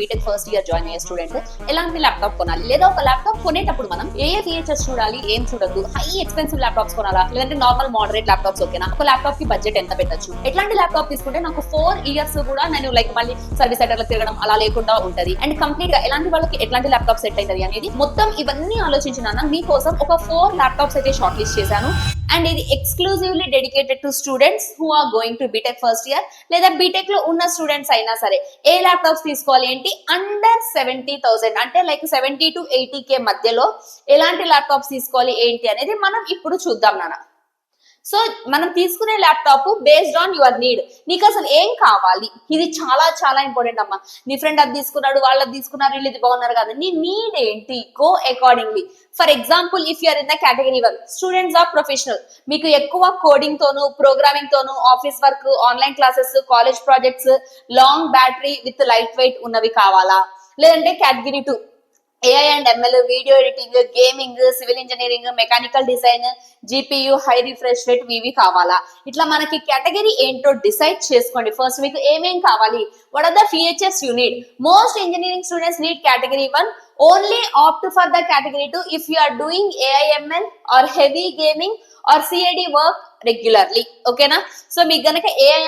BTech first year join అయ్యే student ఎలాంటి laptop కొనాలి, లేదా ఒక ల్యాప్టాప్ కొనేటప్పుడు మనం ఏ ఫీచర్స్ చూడాలి, ఏం చూడద్దు, హై ఎక్స్పెన్సివ్ ల్యాప్టాప్స్ కొనాలా లేదంటే నార్మల్ మోడరేట్ ల్యాప్టాప్స్ ఓకేనా, ఒక ల్యాప్టాప్ కి బడ్జెట్ ఎంత పెట్టచ్చు, ఎట్లాంటి ల్యాప్టాప్ తీసుకుంటే నాకు 4 years కూడా నేను లైక్ మళ్ళీ సర్వీస్ సెంటర్లకు తిరగడం అలా లేకుండా ఉంటది, అండ్ కంప్లీట్ గా ఎలాంటి వాళ్ళకి ఎట్లాంటి ల్యాప్టాప్ సెట్ అవుతుంది అనేది మొత్తం ఇవన్నీ ఆలోచించిన మీకోసం ఒక 4 ల్యాప్టాప్స్ అయితే షార్ట్ లిస్ట్ చేశాను. అండ్ ఇది exclusively dedicated to students who are going to BTech first year, లేదా బీటెక్ లో ఉన్న స్టూడెంట్స్ అయినా సరే ఏ ల్యాప్టాప్స్ తీసుకోవాలి ఏంటి అండర్ 70,000 అంటే లైక్ 70 to 80K మధ్యలో ఎలాంటి ల్యాప్టాప్స్ తీసుకోవాలి ఏంటి అనేది మనం ఇప్పుడు చూద్దాం నాన్న. సో మనం తీసుకునే laptop based on your need, నీకు అసలు ఏం కావాలి, ఇది చాలా చాలా ఇంపార్టెంట్ అమ్మా. నీ ఫ్రెండ్ అది తీసుకున్నాడు, వాళ్ళది తీసుకున్నారు, వీళ్ళు ఇది బాగున్నారు కదా, నీ నీడ్ ఏంటి, go accordingly. For example if you're in the category 1 students are professional, మీకు ఎక్కువ కోడింగ్ తోను ప్రోగ్రామింగ్ తోను office work, online classes, college projects, long battery with light weight ఉన్నవి కావాలా, లేదంటే category 2 AI and ML, video editing, gaming, civil engineering, mechanical design, GPU, high refresh rate ఇవి కావాలా. ఇట్లా మనకి కేటగిరీ ఏంటో డిసైడ్ చేసుకోండి. ఫస్ట్ మీకు ఏమేం కావాలి, what are the features you need. Most engineering students need category 1, only opt for the category 2 if you are doing AI ML or heavy gaming or CAD work regularly, ఓకేనా. So మీకు గనక AI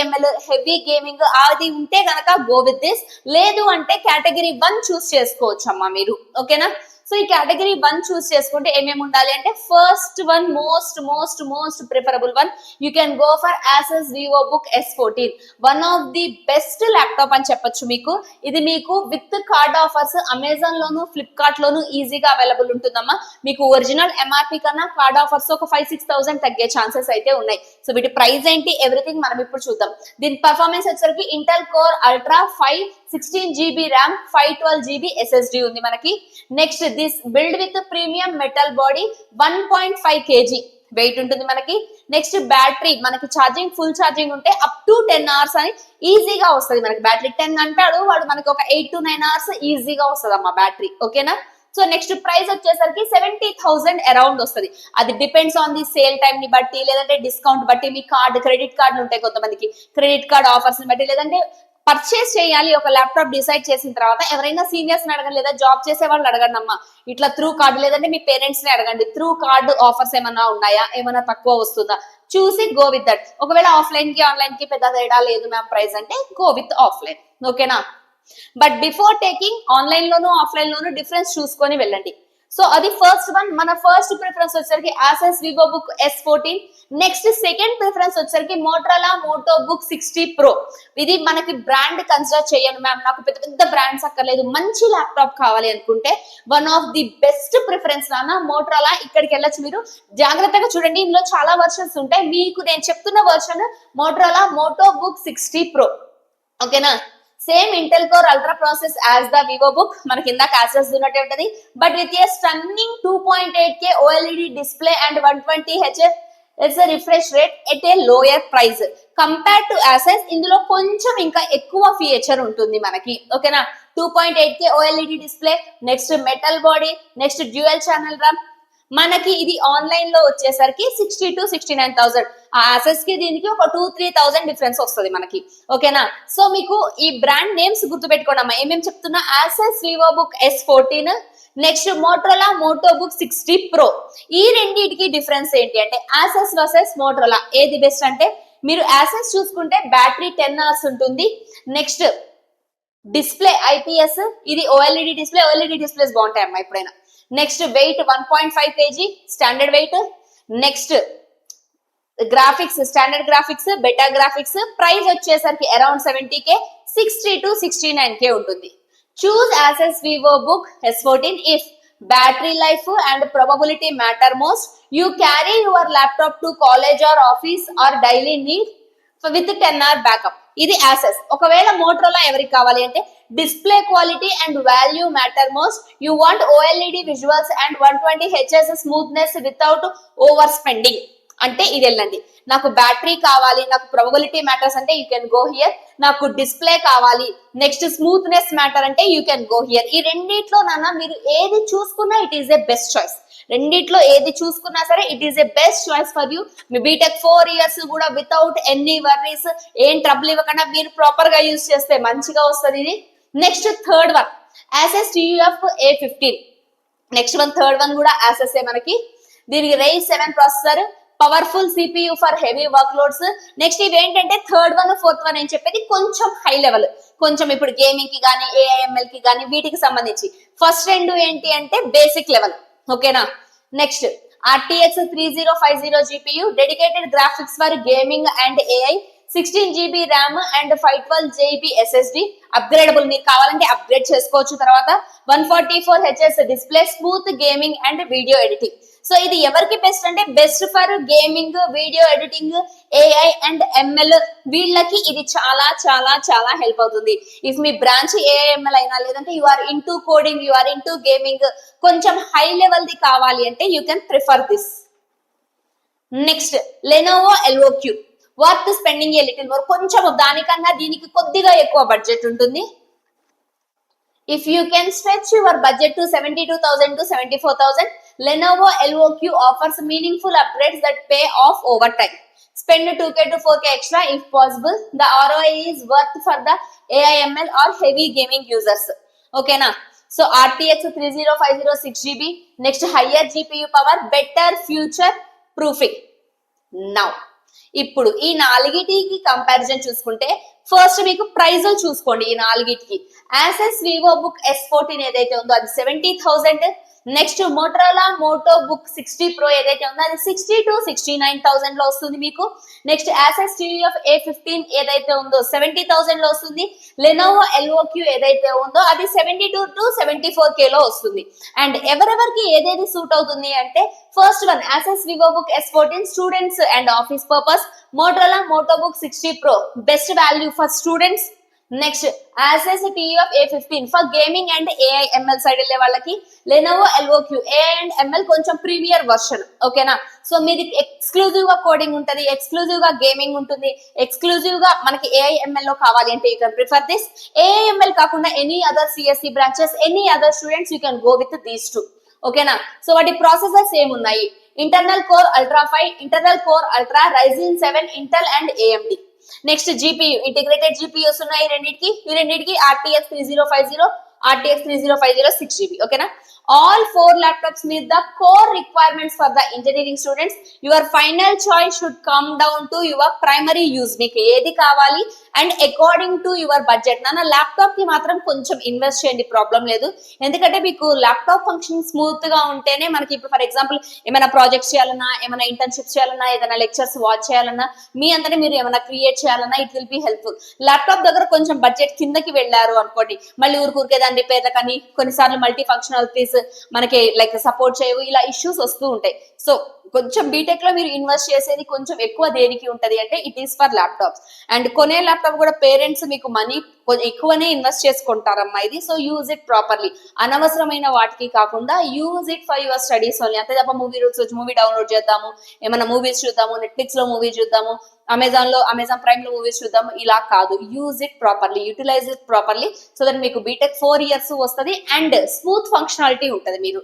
ML heavy gaming అది ఉంటే గనక go with this, లేదు అంటే category 1 చూస్ చేసుకోవచ్చు అమ్మా మీరు, ఓకేనా. సో ఈ కేటగిరీ 1 చూస్ చేసుకుంటే ఏమేమి ఉండాలి అంటే first one most preferable one you can go for Asus VivoBook S14, one of the best laptop అని చెప్పొచ్చు మీకు. ఇది మీకు విత్ కార్డ్ ఆఫర్స్ అమెజాన్ లోను ఫ్లిప్కార్ట్ లోను ఈజీగా అవైలబుల్ ఉంటుందమ్మా. మీకు ఒరిజినల్ MRP కన్నా కార్డ్ ఆఫర్స్ ఒక 5-6,000 తగ్గే ఛాన్సెస్ అయితే ఉన్నాయి. సో వీటి ప్రైస్ ఏంటి ఎవ్రీథింగ్ మనం ఇప్పుడు చూద్దాం. దీని పర్ఫార్మెన్స్ వచ్చేసరికి Intel Core Ultra 5 16GB RAM 512GB SSD ఉంది మనకి. Next this build with premium metal body 1.5 kg weight ఉంటుంది మనకి. నెక్స్ట్ బ్యాటరీ మనకి ఛార్జింగ్ ఫుల్ ఛార్జింగ్ ఉంటే అప్ టు 10 hours అని ఈజీగా వస్తుంది మనకి. బ్యాటరీ 10 అంటాడు వాడు, మనకి ఒక 8 to 9 hours ఈజీగా వస్తుంది అమ్మా బ్యాటరీ, ఓకేనా. సో నెక్స్ట్ ప్రైస్ వచ్చేసరికి 70,000 అరౌండ్ వస్తుంది. అది depends on the sale time ని బట్టి, లేదంటే డిస్కౌంట్ బట్టి, మీ కార్డ్ క్రెడిట్ కార్డులు ఉంటాయి కొంతమందికి, క్రెడిట్ కార్డ్ ఆఫర్స్ ని బట్టి, లేదంటే పర్చేస్ చేయాలి ఒక ల్యాప్టాప్ డిసైడ్ చేసిన తర్వాత ఎవరైనా సీనియర్స్ ని అడగండి, లేదా జాబ్ చేసే వాళ్ళు అడగండి అమ్మా. ఇట్లా త్రూ కార్డు లేదంటే మీ పేరెంట్స్ ని అడగండి, త్రూ కార్డు ఆఫర్స్ ఏమన్నా ఉన్నాయా, ఏమైనా తక్కువ వస్తుందా చూసి గో విత్ దట్. ఒకవేళ ఆఫ్లైన్ కి ఆన్లైన్ కి పెద్ద తేడా లేదు మ్యామ్ ప్రైస్ అంటే గో విత్ ఆఫ్లైన్, ఓకేనా. But before taking online loan offline loan difference చూసుకొని వెళ్ళండి. సో అది ఫస్ట్ వన్. మన ఫస్ట్ ప్రిఫరెన్స్ వచ్చేసరికి Asus VivoBook S14. Next second preference వచ్చేసరికి Motorola MotoBook 60 Pro. ఇది మనకి బ్రాండ్ కన్సిడర్ చేయను మ్యామ్, నాకు పెద్ద పెద్ద బ్రాండ్స్ అక్కర్లేదు, మంచి ల్యాప్టాప్ కావాలి అనుకుంటే one of the best preference నాన్న Motorola. ఇక్కడికి వెళ్ళొచ్చు మీరు, జాగ్రత్తగా చూడండి, ఇందులో చాలా వర్షన్స్ ఉంటాయి. మీకు నేను చెప్తున్న వర్షన్ Motorola MotoBook 60 Pro, ఓకేనా. Same Intel Core ultra process as the VivoBook, మనకి ఇందాక Asus ఉన్నట్టే ఉంటది, but with a stunning 2.8K OLED display and 120Hz refresh rate at a lower price compare to Asus. ఇందులో కొంచెం ఇంకా ఎక్కువ feature ఉంటుంది మనకి, ఓకేనా. 2.8K OLED display, next metal body, next dual channel RAM. మనకి ఇది ఆన్లైన్ లో వచ్చేసరికి 60 to 69,000. ఆ Asus కి దీనికి ఒక 2-3,000 డిఫరెన్స్ వస్తుంది మనకి, ఓకేనా. సో మీకు ఈ బ్రాండ్ నేమ్స్ గుర్తుపెట్టుకోండి అమ్మా, ఏమేమి చెప్తున్నా. Asus VivoBook S14, next Motorola MotoBook 60 Pro. ఈ రెండింటికి డిఫరెన్స్ ఏంటి అంటే Asus వర్సెస్ Motorola ఏది బెస్ట్ అంటే, మీరు Asus చూసుకుంటే బ్యాటరీ 10 hours ఉంటుంది. నెక్స్ట్ డిస్ప్లే IPS, ఇది OLED డిస్ప్లే, OLED డిస్ప్లేస్ బాగుంటాయి అమ్మా ఎప్పుడైనా. Next weight 1.5 kg standard weight. Next graphics standard graphics, better graphics. Price వచ్చేసరికి అరౌండ్ 70K, 60 to 69K ఉంటుంది. Choose Asus VivoBook S14 if battery life and probability matter most. You carry your laptop to college or office or daily need with 10 hour backup. ఇది Asus. ఒకవేళ Motorola ఎవరికి కావాలి అంటే display quality and value matter most. You want OLED visuals and 120Hz smoothness without over spending అంటే ఇది వెళ్ళండి. నాకు battery కావాలి, నాకు ప్రాబబిలిటీ మ్యాటర్స్ అంటే యూ కెన్ గో హియర్. నాకు డిస్ప్లే కావాలి, నెక్స్ట్ స్మూత్నెస్ మ్యాటర్ అంటే యూ కెన్ గో హియర్. ఈ రెండిట్లో నాన్న మీరు ఏది చూసుకున్నా it is a best choice. రెండిట్లో ఏది చూసుకున్నా సరే it is a best choice for you. మీ బీటెక్ 4 years కూడా వితౌట్ ఎనీ వర్రీస్, ఏం ట్రబుల్ ఇవ్వకుండా మీరు ప్రాపర్ గా యూజ్ చేస్తే మంచిగా వస్తుంది ఇది. Next third one Asus TUF A15. Next one third one కూడా యాసెస్ మనకి. దీనికి Ryzen 7 processor, powerful CPU for heavy work loads. Next ఇవి ఏంటంటే థర్డ్ వన్ ఫోర్త్ వన్ అని చెప్పేది కొంచెం హై లెవెల్, కొంచెం ఇప్పుడు గేమింగ్ కి కానీ AIML కి కానీ వీటికి సంబంధించి. ఫస్ట్ రెండు ఏంటి అంటే బేసిక్ లెవెల్, ఓకేనా. Next RTX 3050 GPU, dedicated graphics for gaming and AI, 16GB RAM and 512GB SSD. Upgradable, మీకు కావాలంటే అప్గ్రేడ్ చేసుకోవచ్చు. తర్వాత 144Hz display, smooth gaming and video editing. So ఇది ఎవరికి బెస్ట్ అంటే best for gaming, video editing, AI and ML వీళ్ళకి ఇది చాలా చాలా చాలా హెల్ప్ అవుతుంది. ఇఫ్ మీ బ్రాంచ్ AIML అయినా లేదంటే you are into coding, you are into gaming, కొంచెం హై లెవెల్ ది కావాలి అంటే you can prefer this. Next Lenovo LOQ, worth spending a little more, కొంచెం దానికన్నా దీనికి కొద్దిగా ఎక్కువ బడ్జెట్ ఉంటుంది. If you can stretch your budget to 72,000 to 74,000, Lenovo LOQ offers meaningful upgrades that pay off over time. Spend 2K to 4K extra if possible. The ROI is worth for the AIML or heavy gaming users. Okay na? So RTX 3050 6GB. Next higher GPU power, better future proofing. Now ఇప్పుడు ఈ నాలుగిటికి comparison చూసుకుంటే first మీకు praise చూసుకోండి. ఈ నాలుగిటికి యాసెస్ VivoBook S14 ఏదైతే ఉందో అది 70,000. Next Motorola Moto book 60 Pro ఏదైతే ఉందో అది 60 to 69,000 లో వస్తుంది మీకు. నెక్స్ట్ యాసెస్ TUF A15 ఏదైతే ఉందో 70,000 లో వస్తుంది. Lenovo LOQ ఏదైతే ఉందో అది 72 to 74K లో వస్తుంది. అండ్ ఎవరెవరికి ఏదేది సూట్ అవుతుంది అంటే first one Asus VivoBook S14 students and office purpose, Motorola Moto book 60 Pro best value for students. Next Asus TUF A15 for gaming and AIML side వెళ్ళే వాళ్ళకి, Lenovo LOQ AI and ML కొంచెం premier version, ఓకేనా. So మీది exclusive గా coding ఉంటుంది, exclusive గా gaming ఉంటుంది, exclusive గా మనకి AIML లో కావాలి అంటే you can prefer this. AIML కాకుండా any other CSE branches, any other students you can go with these two, ఓకేనా. సో వాటి ప్రాసెసర్స్ ఏమున్నాయి, internal core Ultra 5, internal core ultra, Ryzen 7, Intel and AMD. Next GPU, integrated GPUs ఉన్నాయి రెండింటికి. ఈ రెండింటికి RTX 3050, RTX 3050 6GB, ఓకేనా. All 4 laptops meet the core requirements for the engineering students. Your final choice should come down to your primary use. మీకు ఏది కావాలి and according to your budget. నా laptop కి మాత్రం కొంచెం ఇన్వెస్ట్ చేయండి, ప్రాబ్లం లేదు. ఎందుకంటే మీకు ల్యాప్టాప్ ఫంక్షన్ స్మూత్ గా ఉంటేనే మనకి ఇప్పుడు ఫర్ ఎగ్జాంపుల్ ఏమైనా ప్రాజెక్ట్స్ చేయాలన్నా, ఏమైనా ఇంటర్న్షిప్స్ చేయాలన్నా, ఏదైనా లెక్చర్స్ వాచ్ చేయాలన్నా, మీ అంతనే మీరు ఏమైనా క్రియేట్ చేయాలన్నా it will be helpful. Laptop దగ్గర కొంచెం బడ్జెట్ కిందకి వెళ్ళారు అనుకోండి, మళ్ళీ ఊరికే దాని రిపేర్ల కానీ కొన్నిసార్లు మల్టీ ఫంక్షనాలిటీస్ మనకి లైక్ సపోర్ట్ చేయవు, ఇలా ఇష్యూస్ వస్తూ ఉంటాయి. సో కొంచెం బీటెక్ లో మీరు ఇన్వెస్ట్ చేసేది కొంచెం ఎక్కువ దేనికి ఉంటది అంటే it is for laptops. And కొనే ల్యాప్టాప్ కూడా పేరెంట్స్ మీకు మనీ ఎక్కువనే ఇన్వెస్ట్ చేసుకుంటారమ్మా ఇది. సో యూజ్ ఇట్ ప్రాపర్లీ, అనవసరమైన వాటికి కాకుండా use it for your studies only. అంతే తప్ప మూవీ డౌన్లోడ్ చేద్దాము, ఏమైనా మూవీస్ చూద్దాము, నెట్ఫ్లిక్స్ లో మూవీ చూద్దాము, అమెజాన్ ప్రైమ్ లో మూవీస్ చూద్దాము, ఇలా కాదు. Use it properly, utilize it properly so that మీకు బీటెక్ 4 years వస్తుంది అండ్ స్మూత్ ఫంక్షనాలిటీ ఉంటుంది మీరు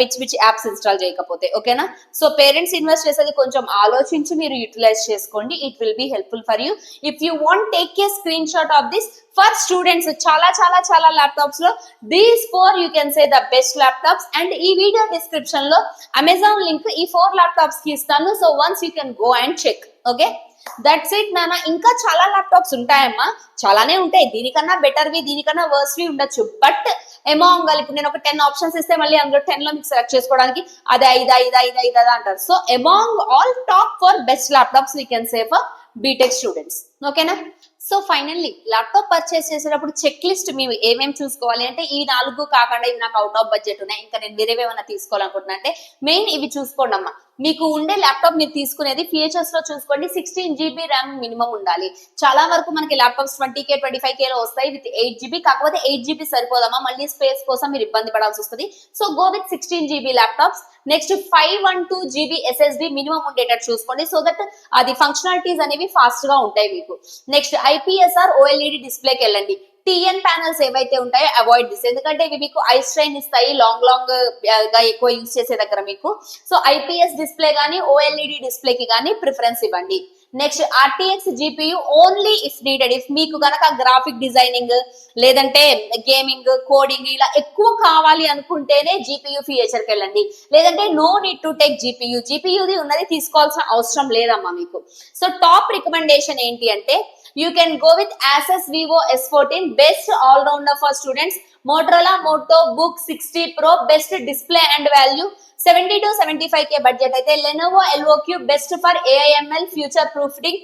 బిచ్ యాప్స్ ఇన్స్టాల్ చేయకపోతే, ఓకేనా. సో పేరెంట్స్ ఇన్వెస్ట్ చేసేది కొంచెం ఆలోచించి మీరు యూటిలైజ్ చేసుకోండి. It will be helpful for you. If you want take a screen shot of this for students, చాలా చాలా చాలా ల్యాప్టాప్స్ లో these 4 you can say the best laptops. And ఈ వీడియో డిస్క్రిప్షన్ లో అమెజాన్ లింక్ ఈ 4 laptops కి ఇస్తాను. So once you can go and check, okay. That's it నాన్న. ఇంకా చాలా ల్యాప్టాప్స్ ఉంటాయమ్మా, చాలానే ఉంటాయి. దీనికన్నా బెటర్వి, దీనికన్నా వర్స్వి ఉండొచ్చు. బట్ అమాంగ్ ఇప్పుడు నేను ఒక 10 ఆప్షన్స్ ఇస్తే మళ్ళీ అందులో 10 లో మీకు సెలెక్ట్ చేసుకోవడానికి అదే ఇదా అంటారు. So among all top for best laptops we can say for BTech students, ఓకేనా. సో ఫైనల్లీ ల్యాప్టాప్ పర్చేస్ చేసేటప్పుడు చెక్ లిస్ట్ మేము ఏమేమి చూసుకోవాలి అంటే ఈ 4 కాకుండా ఇవి నాకు అవుట్ ఆఫ్ బడ్జెట్ ఉన్నాయి, ఇంకా నేను వేరేవి ఏమైనా తీసుకోవాలనుకుంటున్నా అంటే మెయిన్ ఇవి చూసుకోండి అమ్మా. మీకు ఉండే ల్యాప్టాప్ మీరు తీసుకునేది ఫీచర్స్ లో చూసుకోండి. 16GB ర్యామ్ మినిమం ఉండాలి. చాలా వరకు మనకి ల్యాప్టాప్స్ 20K 25K లో వస్తాయి విత్ 8GB. కాకపోతే 8GB సరిపోదమ్మా, మళ్ళీ స్పేస్ కోసం మీరు ఇబ్బంది పడాల్సి వస్తుంది. So go with 16GB laptops. Next 512GB SSD minimum ఉండేటట్టు చూసుకోండి సో దట్ అది ఫంక్షనాలిటీస్ అనేవి ఫాస్ట్ గా ఉంటాయి మీకు. నెక్స్ట్ IPSR OLED డిస్ప్లేకి వెళ్ళండి. TN ప్యానల్స్ ఏవైతే ఉంటాయో అవాయిడ్ దిస్, ఎందుకంటే ఇవి మీకు ఐ స్ట్రైన్ ఇస్తాయి లాంగ్ గా ఎక్కువ యూజ్ చేసే దగ్గర మీకు. సో IPS డిస్ప్లే కానీ OLED డిస్ప్లేకి కానీ ప్రిఫరెన్స్ ఇవ్వండి. Next RTX GPU only if needed, if మీకు గనక గ్రాఫిక్ డిజైనింగ్ లేదంటే గేమింగ్ కోడింగ్ ఇలా ఎక్కువ కావాలి అనుకుంటేనే జీపీయూ ఫీచర్కి వెళ్ళండి. లేదంటే నో నీడ్ టు టేక్ జీపీయూది ఉన్నది తీసుకోవాల్సిన అవసరం లేదమ్మా మీకు. సో టాప్ రికమెండేషన్ ఏంటి అంటే you can go with Asus Vivo S14, best all rounder for students. Motorola Moto Book 60 Pro, best display and value. 70 to 75k budget అయితే Lenovo LOQ best for AIML future proofing.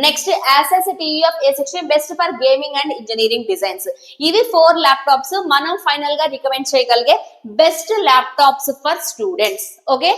Next Asus TUF A16 best for gaming and engineering designs. ఇవి 4 laptops మనం final గా recommend చేయగలిగే best laptops for students. Okay.